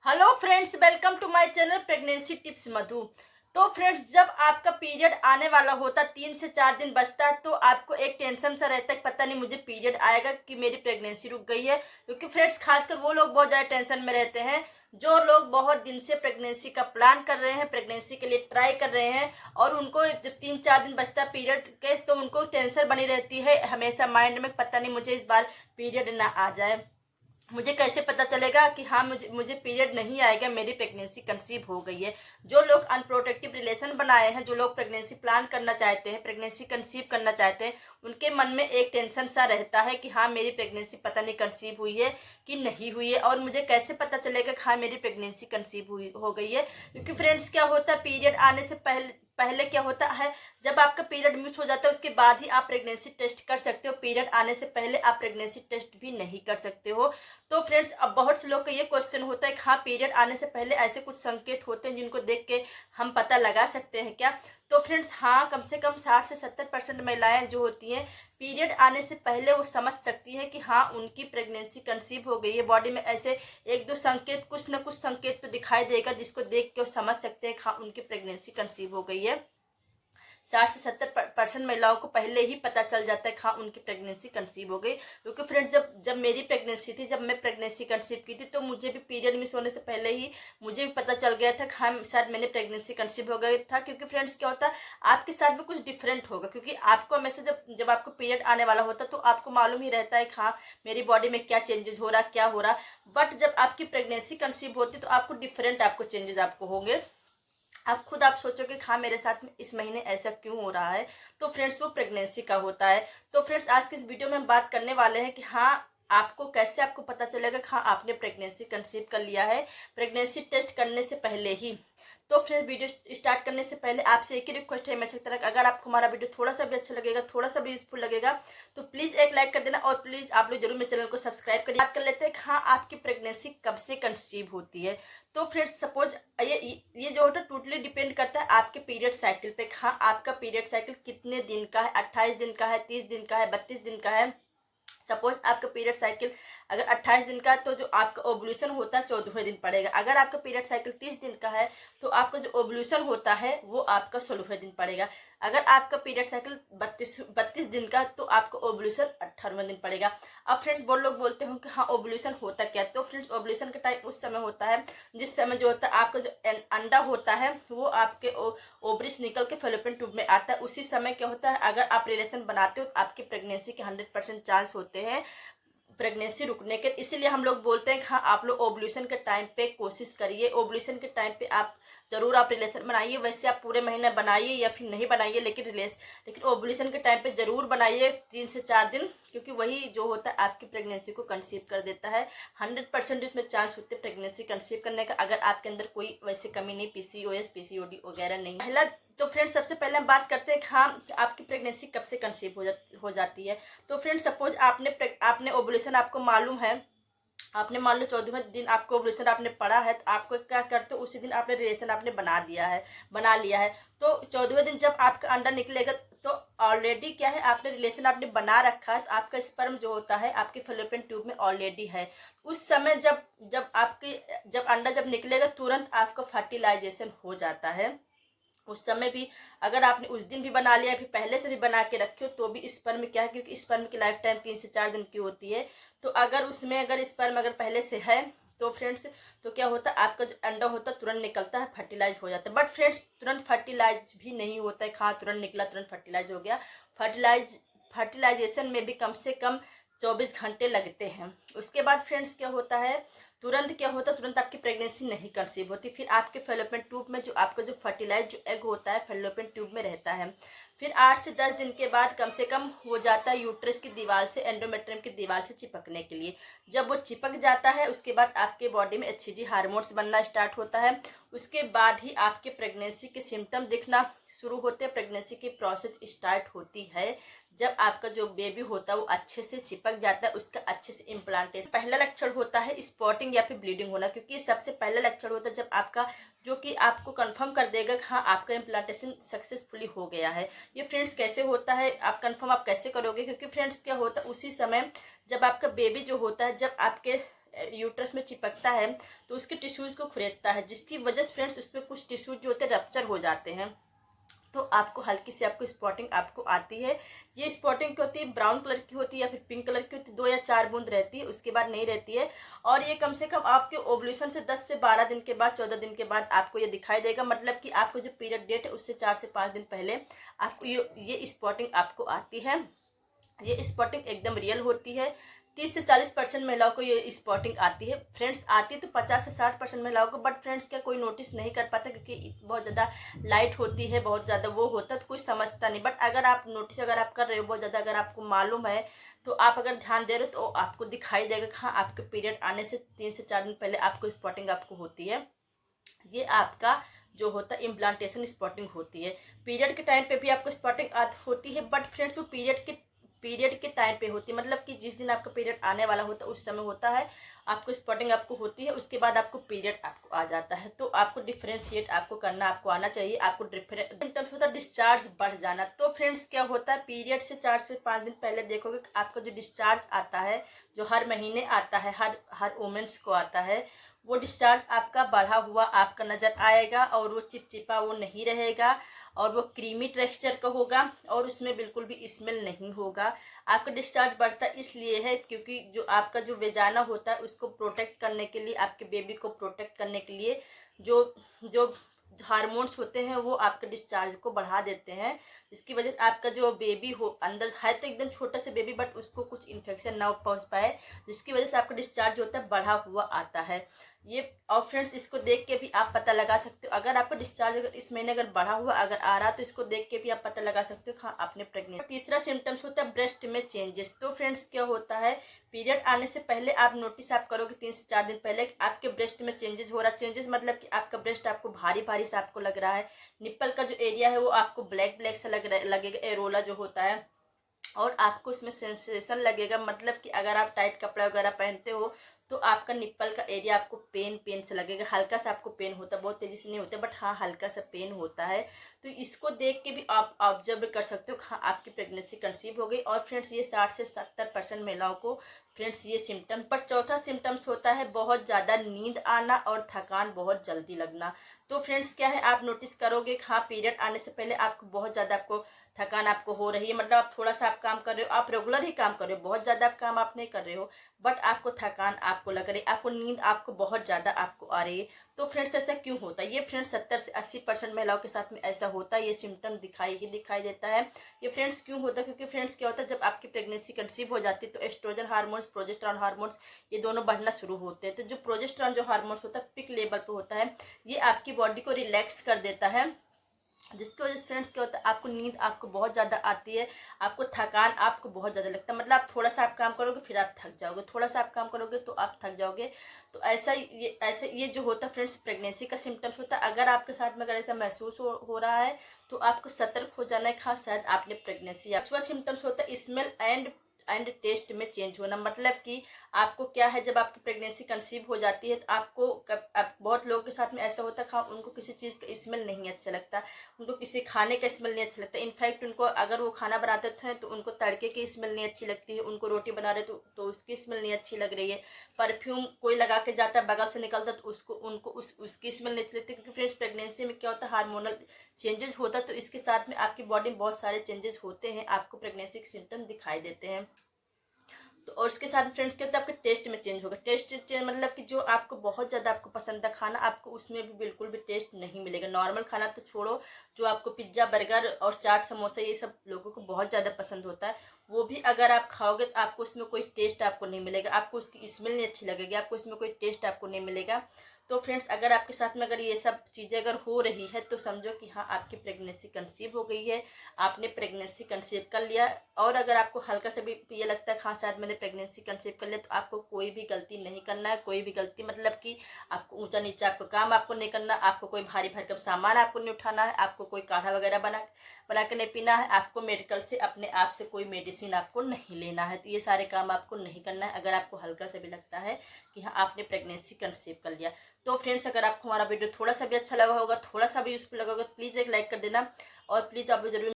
Hello friends, welcome to my channel pregnancy tips Madhu. तो friends, जब आपका पीरियड आने वाला होता 3 से 4 दिन बचता है तो आपको एक टेंशन सा रहता है कि पता नहीं मुझे पीरियड आएगा कि मेरी प्रेगनेंसी रुक गई है। क्योंकि फ्रेंड्स, खासकर वो लोग बहुत ज़्यादा टेंशन में रहते हैं जो लोग बहुत दिन से प्रेगनेंसी का प्लान कर रहे हैं, प्रेगनेंसी के लिए ट्राई कर रहे हैं और उनको जब 3-4 दिन बचता है पीरियड के तो उनको टेंशन बनी रहती है हमेशा माइंड में, पता नहीं मुझे इस बार पीरियड ना आ जाए, मुझे कैसे पता चलेगा कि हाँ मुझे मुझे पीरियड नहीं आएगा, मेरी प्रेगनेंसी कंसीव हो गई है। जो लोग अनप्रोटेक्टिव रिलेशन बनाए हैं, जो लोग प्रेगनेंसी प्लान करना चाहते हैं, प्रेगनेंसी कंसीव करना चाहते हैं, उनके मन में एक टेंशन सा रहता है कि हाँ मेरी प्रेगनेंसी पता नहीं कंसीव हुई है कि नहीं हुई है और मुझे कैसे पता चलेगा कि हाँ मेरी प्रेगनेंसी कंसीव हुई हो गई है। क्योंकि फ्रेंड्स, क्या होता है पीरियड आने से पहले पहले क्या होता है, जब आपका पीरियड मिस हो जाता है उसके बाद ही आप प्रेगनेंसी टेस्ट कर सकते हो। पीरियड आने से पहले आप प्रेगनेंसी टेस्ट भी नहीं कर सकते हो। तो फ्रेंड्स, अब बहुत से लोग का ये क्वेश्चन होता है कि हाँ पीरियड आने से पहले ऐसे कुछ संकेत होते हैं जिनको देख के हम पता लगा सकते हैं क्या। तो फ्रेंड्स, हाँ, कम से कम 60 से 70% महिलाएं जो होती हैं पीरियड आने से पहले वो समझ सकती है कि हाँ उनकी प्रेगनेंसी कंसीव हो गई है। बॉडी में ऐसे एक दो संकेत, कुछ ना कुछ संकेत तो दिखाई देगा जिसको देख के वो समझ सकते हैं कि हाँ उनकी प्रेगनेंसी कंसीव हो गई है। 60 से 70% महिलाओं को पहले ही पता चल जाता है कि हाँ उनकी प्रेगनेंसी कंसीव हो गई। क्योंकि फ्रेंड्स, जब जब मेरी प्रेगनेंसी थी, जब मैं प्रेगनेंसी कंसीव की थी तो मुझे भी पीरियड मिस होने से पहले ही मुझे भी पता चल गया था कि हाँ शायद मैंने प्रेगनेंसी कंसीव हो गया था। क्योंकि फ्रेंड्स, क्या होता है आपके साथ में कुछ डिफरेंट होगा, क्योंकि आपको हमेशा जब जब आपको पीरियड आने वाला होता है तो आपको मालूम ही रहता है कि हाँ मेरी बॉडी में क्या चेंजेस हो रहा, क्या हो रहा। बट जब आपकी प्रेगनेंसी कंसीव होती तो आपको डिफरेंट आपको चेंजेस आपको होंगे। आप खुद आप सोचोगे हाँ मेरे साथ में इस महीने ऐसा क्यों हो रहा है। तो फ्रेंड्स, वो प्रेगनेंसी का होता है। तो फ्रेंड्स, आज की इस वीडियो में हम बात करने वाले हैं कि हाँ आपको कैसे आपको पता चलेगा कि हाँ आपने प्रेगनेंसी कंसीव कर लिया है प्रेगनेंसी टेस्ट करने से पहले ही। तो फ्रेंड्स, वीडियो स्टार्ट करने से पहले आपसे एक ही रिक्वेस्ट है मेरे तरफ, अगर आपको हमारा वीडियो थोड़ा सा भी अच्छा लगेगा, थोड़ा सा भी यूजफुल लगेगा तो प्लीज एक लाइक कर देना और प्लीज आप लोग जरूर मेरे चैनल को सब्सक्राइब करिए। बात कर लेते हैं कि हाँ आपकी प्रेगनेंसी कब से कंसीव होती है। तो फ्रेंड्स, सपोज ये जो होता है टोटली डिपेंड करता है आपके पीरियड साइकिल पे। हाँ आपका पीरियड साइकिल कितने दिन का है, 28 दिन का है, 30 दिन का है, 32 दिन का है। सपोज आपका पीरियड साइकिल अगर 28 दिन का है तो जो आपका ओवुलेशन होता है 14वें दिन पड़ेगा। अगर आपका पीरियड साइकिल 30 दिन का है तो आपका जो ओवुलेशन होता है वो आपका 16वें दिन पड़ेगा। अगर आपका पीरियड साइकिल 32 दिन का तो आपका ओवुलेशन 18वें दिन पड़ेगा। अब फ्रेंड्स, बहुत लोग बोलते हो कि हाँ ओवुलेशन होता क्या। तो फ्रेंड्स, ओवुलेशन का टाइम उस समय होता है जिस समय जो होता है आपका जो अंडा होता है वो आपके ओवरी से निकल के फैलोपियन ट्यूब में आता है। उसी समय क्या होता है अगर आप रिलेशन बनाते हो तो आपकी प्रेगनेंसी के 100% चांस होते हैं प्रेगनेंसी रुकने के। इसीलिए हम लोग बोलते हैं कि हाँ आप लोग ओवुलेशन के टाइम पे कोशिश करिए, ओवुलेशन के टाइम पे आप जरूर आप रिलेशन बनाइए। वैसे आप पूरे महीने बनाइए या फिर नहीं बनाइए, लेकिन ओवुलेशन के टाइम पे जरूर बनाइए 3 से 4 दिन, क्योंकि वही जो होता है आपकी प्रेगनेंसी को कंसीव कर देता है। 100% इसमें चांस होते हैं प्रेगनेंसी कंसीव करने का, अगर आपके अंदर कोई वैसे कमी नहीं, पीसीओएस पीसीओडी वगैरह नहीं। पहला तो फ्रेंड्स, सबसे पहले हम बात करते हैं कि हाँ आपकी प्रेगनेंसी कब से कंसीव हो जाती है। तो फ्रेंड्स, सपोज आपने ओवुलेशन आपको मालूम है, आपने मान लो 14वें दिन आपको ओवुलेशन आपने पढ़ा है तो आपको क्या करते हो उसी दिन आपने रिलेशन आपने बना लिया है। तो 14वें दिन जब आपका अंडा निकलेगा तो ऑलरेडी क्या है आपने रिलेशन आपने बना रखा है, तो आपका स्पर्म जो होता है आपके फैलोपियन ट्यूब में ऑलरेडी है। उस समय जब अंडा जब निकलेगा तुरंत आपका फर्टिलाइजेशन हो जाता है। उस समय भी अगर आपने उस दिन भी बना लिया फिर पहले से भी बना के रखे हो तो भी स्पर्म क्या है, क्योंकि स्पर्म की लाइफ टाइम 3 से 4 दिन की होती है। तो अगर उसमें अगर स्पर्म अगर पहले से है तो फ्रेंड्स, तो क्या होता है आपका जो अंडा होता है तुरंत निकलता है, फर्टिलाइज हो जाता है। बट फ्रेंड्स, तुरंत फर्टिलाइज भी नहीं होता है। हाँ तुरंत निकला तुरंत फर्टिलाइज हो गया, फर्टिलाइजेशन में भी कम से कम 24 घंटे लगते हैं। उसके बाद फ्रेंड्स क्या होता है, तुरंत आपकी प्रेगनेंसी नहीं कंसीव होती। फिर आपके फैलोपियन ट्यूब में जो आपका जो फर्टिलाइज जो एग होता है फैलोपियन ट्यूब में रहता है। फिर 8 से 10 दिन के बाद कम से कम हो जाता है यूट्रस की दीवार से एंडोमेट्रियम की दीवार से चिपकने के लिए। जब वो चिपक जाता है उसके बाद आपके बॉडी में एचसीजी हार्मोन्स बनना स्टार्ट होता है। उसके बाद ही आपके प्रेगनेंसी के सिम्टम दिखना शुरू होते हैं, प्रेगनेंसी की प्रोसेस स्टार्ट होती है। जब आपका जो बेबी होता है वो अच्छे से चिपक जाता है, उसका अच्छे से इम्प्लांटेशन। पहला लक्षण होता है स्पॉटिंग या फिर ब्लीडिंग होना, क्योंकि सबसे पहला लक्षण होता है जब आपका जो कि आपको कंफर्म कर देगा कि हाँ आपका इम्प्लांटेशन सक्सेसफुली हो गया है। ये फ्रेंड्स कैसे होता है आप कंफर्म आप कैसे करोगे, क्योंकि फ्रेंड्स क्या होता है उसी समय जब आपका बेबी जो होता है जब आपके यूट्रस में चिपकता है तो उसके टिश्यूज़ को खुरेदता है, जिसकी वजह से फ्रेंड्स उसमें कुछ टिश्यूज जो होते हैं रप्चर हो जाते हैं। तो आपको हल्की सी आपको स्पॉटिंग आपको आती है। ये स्पॉटिंग क्या होती है, ब्राउन कलर की होती है या फिर पिंक कलर की होती है, 2 या 4 बूंद रहती है, उसके बाद नहीं रहती है। और ये कम से कम आपके ओवुलेशन से 10 से 12 दिन के बाद, 14 दिन के बाद आपको ये दिखाई देगा। मतलब कि आपको जो पीरियड डेट है उससे 4 से 5 दिन पहले आपको ये स्पॉटिंग आपको आती है। ये स्पॉटिंग एकदम रियल होती है। 30 से 40% महिलाओं को ये स्पॉटिंग आती है फ्रेंड्स। आती तो 50 से 60% महिलाओं को, बट फ्रेंड्स क्या कोई नोटिस नहीं कर पाता क्योंकि बहुत ज़्यादा लाइट होती है, बहुत ज़्यादा वो होता है तो कोई समझता नहीं। बट अगर आप नोटिस अगर आप कर रहे हो बहुत ज़्यादा, अगर आपको मालूम है तो आप अगर ध्यान दे रहे हो तो आपको दिखाई देगा। हाँ, आपके पीरियड आने से 3 से 4 दिन पहले आपको स्पॉटिंग आपको होती है। ये आपका जो होता है इम्प्लांटेशन स्पॉटिंग होती है। पीरियड के टाइम पे भी आपको स्पॉटिंग होती है, बट फ्रेंड्स वो पीरियड के टाइम पे होती है। मतलब कि जिस दिन आपका पीरियड आने वाला होता है उस समय होता है आपको स्पॉटिंग आपको होती है, उसके बाद आपको पीरियड आपको आ जाता है। तो आपको डिफ्रेंशिएट आपको करना आपको आना चाहिए। आपको सिम्टम्स होता है डिस्चार्ज बढ़ जाना। तो फ्रेंड्स क्या होता है, पीरियड से 4 से 5 दिन पहले देखोगे आपका जो डिस्चार्ज आता है, जो हर महीने आता है, हर वुमेन्स को आता है, वो डिस्चार्ज आपका बढ़ा हुआ आपका नज़र आएगा और वो चिपचिपा वो नहीं रहेगा और वो क्रीमी टेक्सचर का होगा और उसमें बिल्कुल भी स्मेल नहीं होगा। आपका डिस्चार्ज बढ़ता इसलिए है क्योंकि जो आपका जो वेजाना होता है उसको प्रोटेक्ट करने के लिए, आपके बेबी को प्रोटेक्ट करने के लिए जो जो हार्मोन्स होते हैं वो आपके डिस्चार्ज को बढ़ा देते हैं, जिसकी वजह से आपका जो बेबी हो अंदर है तो एकदम छोटा सा बेबी, बट उसको कुछ इन्फेक्शन ना पहुंच पाए, जिसकी वजह से आपका डिस्चार्ज होता है बढ़ा हुआ आता है ये। और फ्रेंड्स इसको देख के भी आप पता लगा सकते हो, अगर आपका डिस्चार्ज अगर इस महीने अगर बढ़ा हुआ अगर आ रहा तो इसको देख के भी आप पता लगा सकते हो हाँ आपने प्रेग्नेंट। तीसरा सिम्टम्स होता है ब्रेस्ट में चेंजेस। तो फ्रेंड्स क्या होता है, पीरियड आने से पहले आप नोटिस आप करोगे 3 से 4 दिन पहले आपके ब्रेस्ट में चेंजेस हो रहा है। चेंजेस मतलब कि आपका ब्रेस्ट आपको भारी भारी सा आपको लग रहा है, निप्पल का जो एरिया है वो आपको ब्लैक ब्लैक सा लगेगा, एरोला जो होता है, और आपको इसमें सेंसेशन लगेगा। मतलब कि अगर आप टाइट कपड़ा वगैरह पहनते हो तो आपका निप्पल का एरिया आपको पेन से लगेगा, हल्का सा आपको पेन होता है, बहुत तेजी से नहीं होता बट हाँ हल्का सा पेन होता है। तो इसको देख के भी आप ऑब्जर्व कर सकते हो हाँ आपकी प्रेगनेंसी कंसीव हो गई। और फ्रेंड्स ये 60 से 70% महिलाओं को फ्रेंड्स ये सिम्टम। पर चौथा सिम्टम्स होता है बहुत ज़्यादा नींद आना और थकान बहुत जल्दी लगना। तो फ्रेंड्स क्या है, आप नोटिस करोगे हाँ पीरियड आने से पहले आपको बहुत ज़्यादा आपको थकान आपको हो रही है। मतलब आप थोड़ा सा आप काम कर रहे हो, आप रेगुलर ही काम कर रहे हो, बहुत ज़्यादा आप काम आप नहीं कर रहे हो, बट आपको थकान आपको लग रही है, आपको नींद आपको बहुत ज़्यादा आपको आ रही है। तो फ्रेंड्स ऐसा क्यों होता है, ये फ्रेंड्स 70 से 80% महिलाओं के साथ में ऐसा होता है, ये सिम्टम दिखाई देता है। ये फ्रेंड्स क्यों होता है, क्योंकि फ्रेंड्स क्या होता है जब आपकी प्रेगनेंसी कंसीव हो जाती है तो एस्ट्रोजन हार्मोन्स, प्रोजेस्टेरॉन हार्मोन्स ये दोनों बढ़ना शुरू होते हैं। तो जो प्रोजेस्टेरॉन जो हार्मोन्स होता है पिक लेवल पे होता है, ये आपकी बॉडी को रिलैक्स कर देता है, जिसकी वजह से फ्रेंड्स क्या होता है आपको नींद आपको बहुत ज़्यादा आती है, आपको थकान आपको बहुत ज़्यादा लगता है। मतलब आप थोड़ा सा आप काम करोगे फिर आप थक जाओगे, थोड़ा सा आप काम करोगे तो आप थक जाओगे। तो ऐसा ये जो होता है फ्रेंड्स प्रेगनेंसी का सिम्टम्स होता है। अगर आपके साथ में अगर ऐसा महसूस हो रहा है तो आपको सतर्क हो जाना है, खास शायद आपने प्रेगनेंसी। अच्छा सिम्टम्स होता है स्मेल एंड टेस्ट में चेंज होना। मतलब कि आपको क्या है, जब आपकी प्रेगनेंसी कंसीव हो जाती है तो आपको बहुत लोगों के साथ में ऐसा होता है उनको किसी चीज़ का स्मेल नहीं अच्छा लगता, उनको किसी खाने का स्मेल नहीं अच्छा लगता। इनफैक्ट उनको अगर वो खाना बनाते थे तो उनको तड़के की स्मेल नहीं अच्छी लगती है, उनको रोटी बना रहे तो उसकी स्मेल नहीं अच्छी लग रही है, परफ्यूम कोई लगा के जाता है बगल से निकलता है तो उनको उसकी स्मेल नहीं अच्छी लगती। क्योंकि फ्रेंड्स प्रेगनेंसी में क्या होता है हार्मोनल चेंजेस होता है, तो इसके साथ में आपकी बॉडी में बहुत सारे चेंजेस होते हैं, आपको प्रेगनेंसी के सिम्टम दिखाई देते हैं। तो और इसके साथ फ्रेंड्स क्या होता है आपके टेस्ट में चेंज होगा। टेस्ट चेंज मतलब कि जो आपको बहुत ज़्यादा आपको पसंद है खाना, आपको उसमें भी बिल्कुल भी टेस्ट नहीं मिलेगा। नॉर्मल खाना तो छोड़ो, जो आपको पिज्ज़ा बर्गर और चाट समोसा ये सब लोगों को बहुत ज़्यादा पसंद होता है, वो भी अगर आप खाओगे तो आपको उसमें कोई टेस्ट आपको नहीं मिलेगा, आपको उसकी स्मेल नहीं अच्छी लगेगी, आपको इसमें कोई टेस्ट आपको नहीं मिलेगा। तो फ्रेंड्स अगर आपके साथ में अगर ये सब चीज़ें अगर हो रही है तो समझो कि हाँ आपकी प्रेगनेंसी कंसीव हो गई है, आपने प्रेगनेंसी कंसीव कर लिया। और अगर आपको हल्का सा भी ये लगता है हाँ शायद मैंने प्रेगनेंसी कंसीव कर लिया, तो आपको कोई भी गलती नहीं करना है। कोई भी गलती मतलब कि आपको ऊंचा नीचा आपको काम आपको नहीं करना, आपको कोई भारी भरकम सामान आपको नहीं उठाना है, आपको कोई काढ़ा वगैरह बना के नहीं पीना है, आपको मेडिकल से अपने आप से कोई मेडिसिन आपको नहीं लेना है। तो ये सारे काम आपको नहीं करना है अगर आपको हल्का सा भी लगता है कि हाँ आपने प्रेगनेंसी कंसीव कर लिया। तो फ्रेंड्स अगर आपको हमारा वीडियो थोड़ा सा भी अच्छा लगा होगा, थोड़ा सा भी यूजफुल लगा होगा, तो प्लीज़ एक लाइक कर देना और प्लीज़ आप जरूर